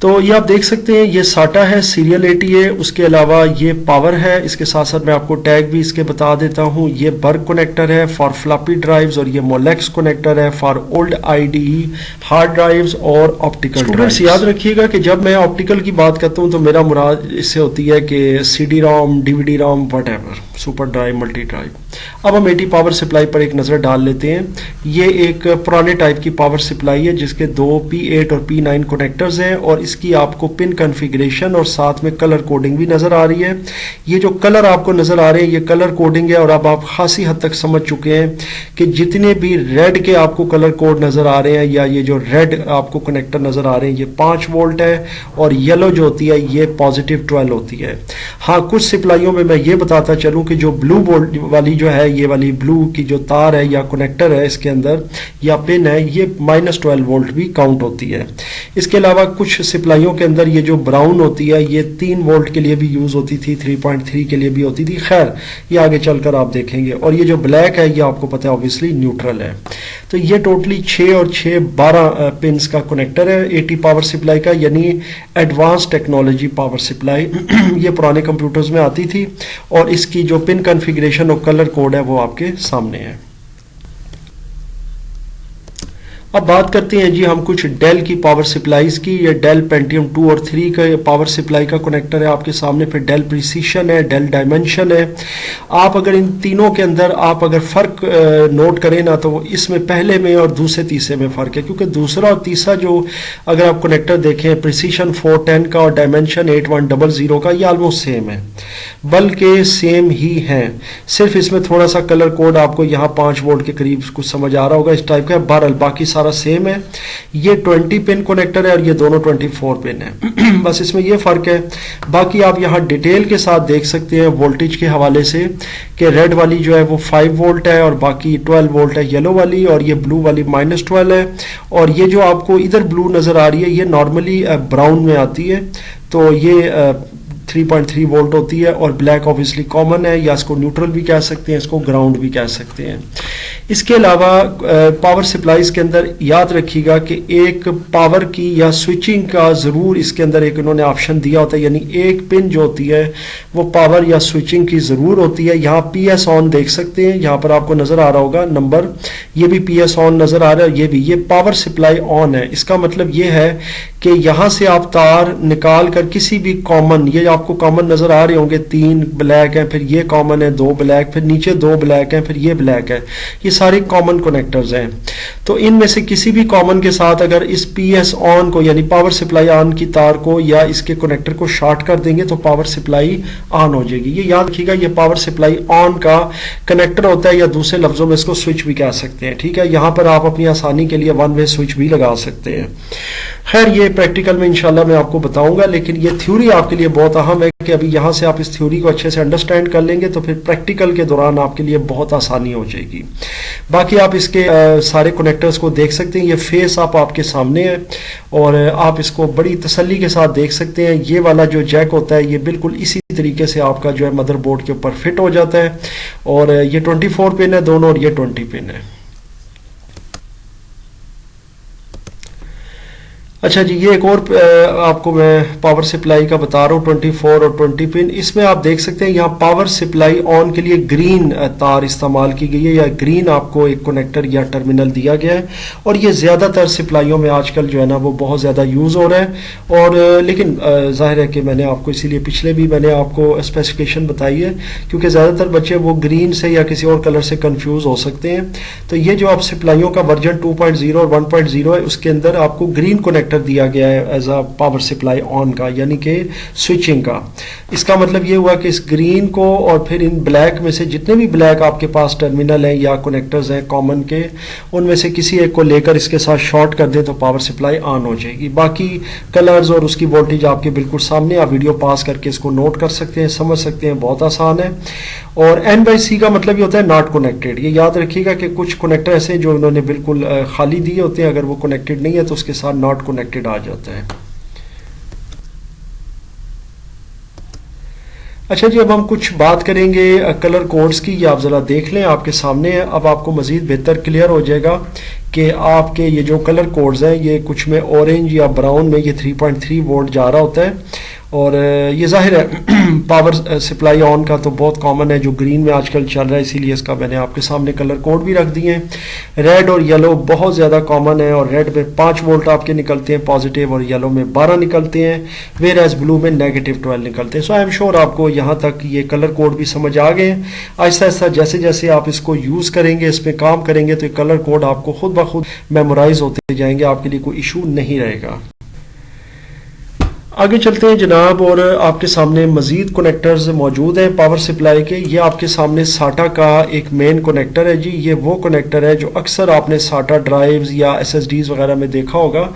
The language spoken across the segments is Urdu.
تو یہ آپ دیکھ سکتے ہیں یہ ساٹا ہے سیریل 80 ہے، اس کے علاوہ یہ پاور ہے، اس کے ساتھ ساتھ میں آپ کو ٹیگ بھی اس کے بتا دیتا ہوں، یہ برگ کنیکٹر ہے فار فلاپی ڈرائیوز، اور یہ مولیکس کنیکٹر ہے for old I D E hard drives اور آپٹیکل ڈرائیوز۔ یاد رکھیے گا کہ جب میں آپٹیکل کی بات کرتا ہوں تو میرا مراد اس سے ہوتی ہے کہ C D ROM, D V D ROM, whatever, super drive, multi drive. اب ہم 80 پاور سپلائی پر ایک نظر ڈال لیتے ہیں۔ یہ ایک پرانے ٹائپ کی پاور سپلائی ہے جس کے دو P8 اور P9 کنیکٹرز ہیں، اور اس کی آپ کو پن کنفیگریشن اور ساتھ میں کلر کوڈنگ بھی نظر آ رہی ہے۔ یہ جو کلر آپ کو نظر آ رہے ہیں یہ کلر کوڈنگ ہے، اور اب آپ خاصی حد تک سمجھ چکے ہیں کہ جتنے بھی ریڈ کے آپ کو کلر کوڈ نظر آ رہے ہیں یا یہ جو ریڈ آپ کو کنیکٹر نظر آ رہے ہیں یہ 5 وولٹ ہے، اور یلو جو ہوتی ہے یہ پازیٹیو 12 ہوتی ہے۔ ہاں کچھ سپلائیوں میں یہ بتاتا چلوں کہ جو بلو والی جو ہے، یہ والی بلو کی جو تار ہے یا کنیکٹر ہے اس کے اندر یا پن ہے، یہ -12 وولٹ بھی کاؤنٹ ہوتی ہے۔ اس کے علاوہ کچھ سپلائیوں کے اندر یہ جو براؤن ہوتی ہے یہ 3 وولٹ کے لیے بھی یوز ہوتی تھی، 3.3 کے لیے بھی ہوتی تھی، خیر یہ آگے چل کر آپ دیکھیں گے۔ اور یہ جو بلیک ہے یہ آپ کو پتہ ہے اوبویسلی نیوٹرل ہے۔ تو یہ ٹوٹلی 6 اور 6 12 پنس کا کنیکٹر ہے 80 پاور سپلائی کا، یعنی ایڈوانس ٹیکنالوجی پاور سپلائی۔ یہ پرانے کمپیوٹرز میں آتی تھی، اور اس کی جو پن کنفیگریشن اور کلر کوڈ ہے وہ آپ کے سامنے ہے۔ اب بات کرتے ہیں جی ہم کچھ ڈیل کی پاور سپلائیز کی۔ یہ ڈیل پینٹیم 2 اور 3 کا پاور سپلائی کا کنیکٹر ہے آپ کے سامنے، پھر ڈیل پریسیشن ہے، ڈیل ڈائمنشن ہے۔ آپ اگر ان تینوں کے اندر آپ اگر فرق نوٹ کریں نا تو اس میں پہلے میں اور دوسرے تیسرے میں فرق ہے، کیونکہ دوسرا اور تیسرا جو اگر آپ کنیکٹر دیکھیں پریسیشن 410 کا اور ڈائمنشن 8100 کا، یہ آلموسٹ سیم ہے، بلکہ سیم ہی ہیں، صرف اس میں تھوڑا سا کلر کوڈ آپ کو یہاں 5 وولٹ کے قریب کچھ سمجھ آ رہا ہوگا اس ٹائپ کا، بہرحال باقی سارا سیم ہے۔ یہ 20 پن کنیکٹر ہے اور یہ دونوں 24 پن ہے، بس اس میں یہ فرق ہے۔ باقی آپ یہاں ڈیٹیل کے ساتھ دیکھ سکتے ہیں وولٹیج کے حوالے سے کہ ریڈ والی جو ہے وہ 5 وولٹ ہے اور باقی 12 وولٹ ہے یلو والی، اور یہ بلو والی -12 ہے، اور یہ جو آپ کو ادھر بلو نظر آ رہی ہے یہ نارملی براؤن میں آتی ہے، تو یہ 3.3 وولٹ ہوتی ہے، اور بلیک اوبویسلی کامن ہے، یا اس کو نیوٹرل بھی کہہ سکتے ہیں، اس کو گراؤنڈ بھی کہہ سکتے ہیں۔ اس کے علاوہ پاور سپلائیز کے اندر یاد رکھیے گا کہ ایک پاور کی یا سوئچنگ کا ضرور اس کے اندر ایک انہوں نے آپشن دیا ہوتا ہے، یعنی ایک پن جو ہوتی ہے وہ پاور یا سوئچنگ کی ضرور ہوتی ہے۔ یہاں پی ایس آن دیکھ سکتے ہیں، یہاں پر آپ کو نظر آ رہا ہوگا نمبر، یہ بھی پی ایس آن نظر آ رہا ہے، یہ پاور سپلائی آن ہے۔ اس کا مطلب یہ ہے کہ یہاں سے آپ تار نکال کر کسی بھی کامن، یہ آپ کو کامن نظر آ رہے ہوں گے، 3 بلیک ہیں، پھر یہ کامن ہے 2 بلیک، پھر نیچے 2 بلیک ہیں، پھر یہ بلیک ہے، یہ سارے کامن کنیکٹرز ہیں۔ تو ان میں سے کسی بھی کامن کے ساتھ اگر اس پی ایس آن کو یعنی پاور سپلائی آن کی تار کو یا اس کے کنیکٹر کو شارٹ کر دیں گے تو پاور سپلائی آن ہو جائے گی۔ یہ یاد رکھیے گا یہ پاور سپلائی آن کا کنیکٹر ہوتا ہے، یا دوسرے لفظوں میں اس کو سوئچ بھی کہہ سکتے ہیں، ٹھیک ہے۔ یہاں پر آپ اپنی آسانی کے لیے 1 وے سوئچ بھی لگا سکتے ہیں۔ خیر یہ پریکٹیکل میں انشاءاللہ میں آپ کو بتاؤں گا، لیکن یہ تھیوری آپ کے لیے بہت اہم ہے کہ ابھی یہاں سے آپ اس تھیوری کو اچھے سے انڈرسٹینڈ کر لیں گے تو پھر پریکٹیکل کے دوران آپ کے لیے بہت آسانی ہو جائے گی۔ باقی آپ اس کے سارے کنیکٹرز کو دیکھ سکتے ہیں، یہ فیس آپ کے سامنے ہے، اور آپ اس کو بڑی تسلی کے ساتھ دیکھ سکتے ہیں۔ یہ والا جو جیک ہوتا ہے یہ بالکل اسی طریقے سے آپ کا جو ہے مدر بورڈ کے اوپر فٹ ہو جاتا ہے، اور یہ 24 پن ہے دونوں، اور یہ 20 پن ہے۔ اچھا جی، یہ ایک اور آپ کو میں پاور سپلائی کا بتا رہا ہوں 24 اور 20 پن۔ اس میں آپ دیکھ سکتے ہیں یہاں پاور سپلائی آن کے لیے گرین تار استعمال کی گئی ہے، یا گرین آپ کو ایک کنیکٹر یا ٹرمینل دیا گیا ہے، اور یہ زیادہ تر سپلائیوں میں آج کل جو ہے نا وہ بہت زیادہ یوز ہو رہا ہے۔ اور لیکن ظاہر ہے کہ میں نے آپ کو اسی لیے پچھلے بھی میں نے آپ کو اسپیسیفکیشن بتائی ہے، کیونکہ زیادہ تر بچے وہ گرین سے یا کسی اور کلر سے کنفیوز ہو سکتے ہیں۔ تو یہ جو آپ سپلائیوں کا ورژن 2.0 اور 1.0 ہے، اس کے اندر آپ کو گرین کنیکٹر دیا گیا ہے ایز اے پاور سپلائی آن کا، یعنی کہ سوئچنگ کا۔ اس کا مطلب یہ ہوا کہ اس گرین کو اور پھر ان بلیک میں سے جتنے بھی بلیک آپ کے پاس ٹرمینل ہیں یا کنیکٹرز ہیں کامن کے، ان میں سے کسی ایک کو لے کر اس کے ساتھ شارٹ کر دیں تو پاور سپلائی آن ہو جائے گی۔ باقی کلرز اور اس کی وولٹیج آپ کے بالکل سامنے، آپ ویڈیو پاس کر کے اس کو نوٹ کر سکتے ہیں، سمجھ سکتے ہیں، بہت آسان ہے۔ اور N/C کا مطلب یہ ہوتا ہے ناٹ کنیکٹڈ۔ یہ یاد رکھیے گا کہ کچھ کنیکٹر ایسے ہیں جو انہوں نے بالکل خالی دیے ہوتے ہیں، اگر وہ کنیکٹڈ نہیں ہے تو اس کے ساتھ ناٹ کنیکٹڈ آ جاتا ہے۔ اچھا جی، اب ہم کچھ بات کریں گے کلر کوڈز کی، یہ آپ ذرا دیکھ لیں، آپ کے سامنے ہے۔ اب آپ کو مزید بہتر کلیئر ہو جائے گا کہ آپ کے یہ جو کلر کوڈز ہیں یہ کچھ میں اورنج یا براؤن میں یہ 3.3 وولٹ جا رہا ہوتا ہے، اور یہ ظاہر ہے پاور سپلائی آن کا تو بہت کامن ہے جو گرین میں آج کل چل رہا ہے، اسی لیے اس کا میں نے آپ کے سامنے کلر کوڈ بھی رکھ دیے ہیں۔ ریڈ اور یلو بہت زیادہ کامن ہے، اور ریڈ میں 5 وولٹ آپ کے نکلتے ہیں پازیٹیو، اور یلو میں 12 نکلتے ہیں، ویئر ایز بلو میں نیگیٹو 12 نکلتے ہیں۔ سو آئی ایم شیور آپ کو یہاں تک یہ کلر کوڈ بھی سمجھ آ گئے ہیں۔ آہستہ آہستہ جیسے جیسے آپ اس کو یوز کریں گے، اس میں کام کریں گے، تو یہ کلر کوڈ آپ کو خود بخود میمورائز ہوتے جائیں گے، آپ کے لیے کوئی ایشو نہیں رہے گا۔ آگے چلتے ہیں جناب، اور آپ کے سامنے مزید کنیکٹرز موجود ہیں پاور سپلائی کے۔ یہ آپ کے سامنے ساٹا کا ایک مین کنیکٹر ہے جی، یہ وہ کنیکٹر ہے جو اکثر آپ نے ساٹا ڈرائیوز یا ایس ایس ڈیز وغیرہ میں دیکھا ہوگا۔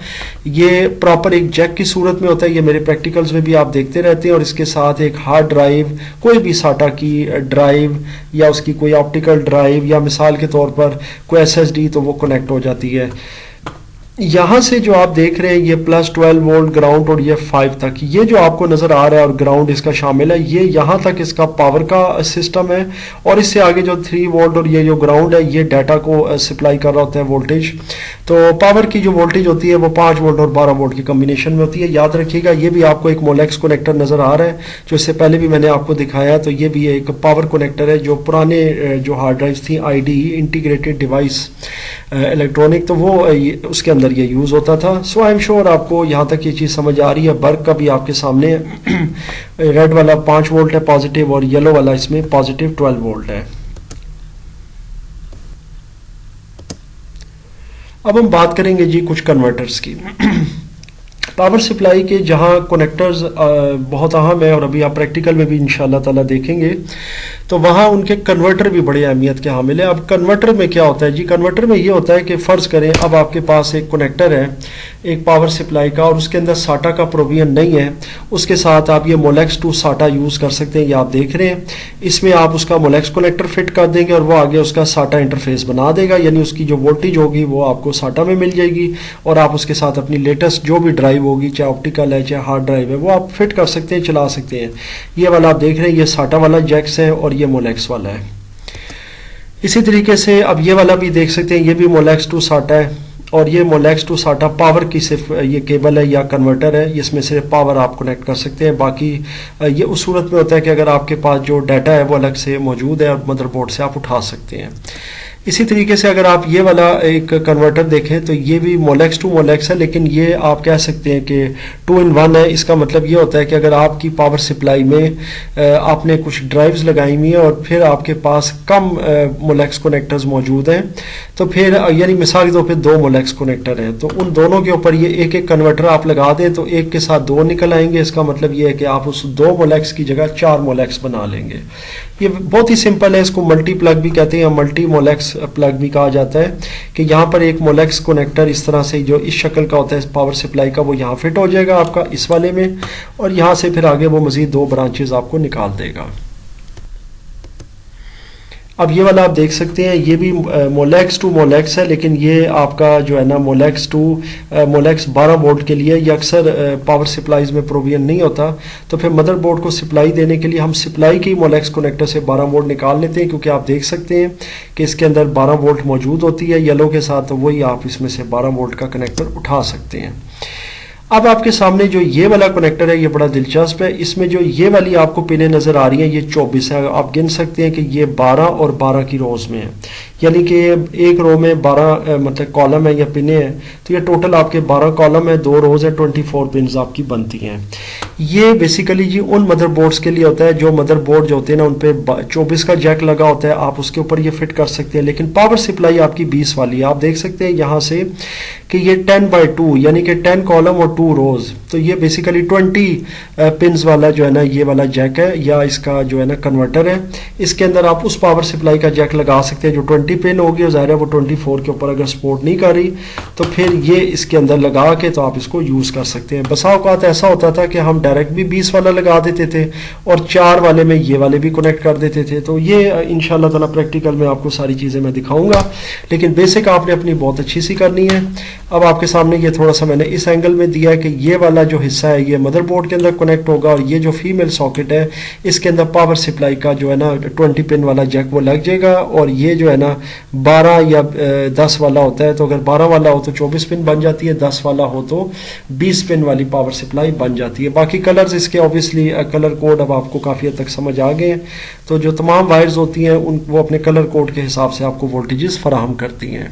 یہ پراپر ایک جیک کی صورت میں ہوتا ہے، یہ میرے پریکٹیکلز میں بھی آپ دیکھتے رہتے ہیں، اور اس کے ساتھ ایک ہارڈ ڈرائیو، کوئی بھی ساٹا کی ڈرائیو یا اس کی کوئی آپٹیکل ڈرائیو یا مثال کے طور پر کوئی ایس ایس ڈی، تو وہ کنیکٹ ہو جاتی ہے۔ یہاں سے جو آپ دیکھ رہے ہیں یہ +12 وولٹ گراؤنڈ، اور یہ 5 تک، یہ جو آپ کو نظر آ رہا ہے اور گراؤنڈ اس کا شامل ہے، یہ یہاں تک اس کا پاور کا سسٹم ہے، اور اس سے آگے جو 3 وولٹ اور یہ جو گراؤنڈ ہے یہ ڈیٹا کو سپلائی کر رہا ہوتا ہے وولٹیج۔ تو پاور کی جو وولٹیج ہوتی ہے وہ 5 وولٹ اور 12 وولٹ کی کمبینیشن میں ہوتی ہے، یاد رکھیے گا۔ یہ بھی آپ کو ایک مولیکس کنیکٹر نظر آ رہا ہے جو اس سے پہلے بھی میں نے آپ کو دکھایا، تو یہ بھی ایک پاور کنیکٹر ہے جو پرانے جو ہارڈ ڈرائیوز تھیں I D integrated device electronic, تو وہ اس کے اندر یہ یوز ہوتا تھا۔ سو آئی ایم شیور آپ کو یہاں تک یہ چیز سمجھ آ رہی ہے۔ برق کا بھی آپ کے سامنے ریڈ والا 5 وولٹ ہے پازیٹیو، اور یلو والا اس میں پازیٹیو 12 وولٹ ہے۔ اب ہم بات کریں گے جی کچھ کنورٹرز کی۔ پاور سپلائی کے جہاں کنیکٹرز بہت اہم ہے، اور ابھی آپ پریکٹیکل میں بھی انشاءاللہ تعالیٰ دیکھیں گے، تو وہاں ان کے کنورٹر بھی بڑی اہمیت کے حامل ہے۔ اب کنورٹر میں کیا ہوتا ہے جی؟ کنورٹر میں یہ ہوتا ہے کہ فرض کریں اب آپ کے پاس ایک کنیکٹر ہے ایک پاور سپلائی کا، اور اس کے اندر ساٹا کا پروویژن نہیں ہے، اس کے ساتھ آپ یہ مولیکس 2 ساٹا یوز کر سکتے ہیں۔ یہ آپ دیکھ رہے ہیں، اس میں آپ اس کا مولیکس کنیکٹر فٹ کر دیں گے، اور وہ آگے اس کا ساٹا انٹرفیس بنا دے گا، یعنی اس کی جو وولٹیج ہوگی وہ آپ کو ساٹا میں مل جائے گی، اور آپ اس کے ساتھ اپنی لیٹسٹ جو بھی ڈرائیو ہوگی، چاہے آپٹیکل ہے چاہے ہارڈ ڈرائیو ہے، وہ آپ فٹ کر سکتے ہیں، چلا سکتے ہیں۔ یہ والا آپ دیکھ رہے ہیں، یہ ساٹا والا جیکس ہے، اور یہ مولیکس والا ہے۔ اسی طریقے سے اب یہ والا بھی دیکھ سکتے ہیں، یہ بھی مولیکس 2 ساٹا ہے، اور یہ مولیکس 2 ساٹا پاور کی صرف یہ کیبل ہے یا کنورٹر ہے، اس میں صرف پاور آپ کنیکٹ کر سکتے ہیں۔ باقی یہ اس صورت میں ہوتا ہے کہ اگر آپ کے پاس جو ڈیٹا ہے وہ الگ سے موجود ہے، اور مدر بورڈ سے آپ اٹھا سکتے ہیں۔ اسی طریقے سے اگر آپ یہ والا ایک کنورٹر دیکھیں تو یہ بھی مولیکس 2 مولیکس ہے، لیکن یہ آپ کہہ سکتے ہیں کہ 2 in 1 ہے۔ اس کا مطلب یہ ہوتا ہے کہ اگر آپ کی پاور سپلائی میں آپ نے کچھ ڈرائیوز لگائی ہوئی ہیں، اور پھر آپ کے پاس کم مولیکس کنیکٹرز موجود ہیں، تو پھر یعنی مثال کے طور پہ 2 مولیکس کنیکٹر ہیں، تو ان دونوں کے اوپر یہ ایک ایک کنورٹر آپ لگا دیں تو ایک کے ساتھ 2 نکل آئیں گے۔ اس کا مطلب یہ ہے کہ آپ اس 2 مولیکس کی جگہ 4 مولیکس بنا لیں گے۔ یہ بہت ہی سمپل ہے، اس کو ملٹی پلگ بھی کہتے ہیں، ملٹی مولیکس پلگ بھی کہا جاتا ہے، کہ یہاں پر ایک مولیکس کنیکٹر اس طرح سے جو اس شکل کا ہوتا ہے پاور سپلائی کا، وہ یہاں فٹ ہو جائے گا آپ کا اس والے میں، اور یہاں سے پھر آگے وہ مزید 2 برانچز آپ کو نکال دے گا۔ اب یہ والا آپ دیکھ سکتے ہیں، یہ بھی مولیکس 2 مولیکس ہے، لیکن یہ آپ کا جو ہے نا مولیکس 2 مولیکس 12 وولٹ کے لیے، یہ اکثر پاور سپلائیز میں پروویژن نہیں ہوتا، تو پھر مدر بورڈ کو سپلائی دینے کے لیے ہم سپلائی کی مولیکس کنیکٹر سے 12 وولٹ نکال لیتے ہیں، کیونکہ آپ دیکھ سکتے ہیں کہ اس کے اندر 12 وولٹ موجود ہوتی ہے یلو کے ساتھ، تو وہی آپ اس میں سے 12 وولٹ کا کنیکٹر اٹھا سکتے ہیں۔ اب آپ کے سامنے جو یہ والا کنیکٹر ہے یہ بڑا دلچسپ ہے، اس میں جو یہ والی آپ کو پنیں نظر آ رہی ہیں یہ 24 ہے، آپ گن سکتے ہیں کہ یہ 12 اور 12 کی روز میں ہے، یعنی کہ ایک رو میں 12 مطلب کالم ہے یا پنیں ہیں، تو یہ ٹوٹل آپ کے 12 کالم ہے، 2 روز ہے، 24 پنز آپ کی بنتی ہیں۔ یہ بیسیکلی جی ان مدر بورڈز کے لیے ہوتا ہے جو مدر بورڈ جو ہوتے ہیں نا ان پہ 24 کا جیک لگا ہوتا ہے، آپ اس کے اوپر یہ فٹ کر سکتے ہیں، لیکن پاور سپلائی آپ کی 20 والی ہے۔ آپ دیکھ سکتے ہیں یہاں سے کہ یہ 10/2 یعنی کہ 10 کالم اور 2 روز، تو یہ بیسیکلی 20 پنز والا جو ہے نا یہ والا جیک ہے، یا اس کا جو ہے نا کنورٹر ہے۔ اس کے اندر آپ اس پاور سپلائی کا جیک لگا سکتے ہیں جو 20 پن ہوگی، اور ظاہر ہے وہ 24 کے اوپر اگر سپورٹ نہیں کر رہی تو پھر یہ اس کے اندر لگا کے تو آپ اس کو یوز کر سکتے ہیں۔ بسا اوقات ایسا ہوتا تھا کہ ہم ڈائریکٹ بھی 20 والا لگا دیتے تھے، اور 4 والے میں یہ والے بھی کنیکٹ کر دیتے تھے، تو یہ انشاءاللہ تعالیٰ پریکٹیکل میں آپ کو ساری چیزیں میں دکھاؤں گا، لیکن بیسک آپ نے اپنی بہت اچھی سی کرنی ہے۔ اب آپ کے سامنے یہ تھوڑا سا میں نے اس اینگل میں دیا ہے کہ یہ والا جو حصہ ہے یہ مدر بورڈ کے اندر کنیکٹ ہوگا، اور یہ جو فیمیل ساکٹ ہے اس کے اندر پاور سپلائی کا جو ہے نا 20 پن والا جیک وہ لگ جائے گا، اور یہ جو ہے نا 12 یا 10 والا ہوتا ہے، تو اگر 12 والا ہو تو 24 پن بن جاتی ہے، 10 والا ہو تو 20 پن والی پاور سپلائی بن جاتی ہے۔ باقی کلرز اس کے اوبیسلی کلر کوڈ اب آپ کو کافی حد تک سمجھ آ گئے ہیں، تو جو تمام وائرز ہوتی ہیں وہ اپنے کلر کوڈ کے حساب سے آپ کو وولٹیجز فراہم کرتی ہیں۔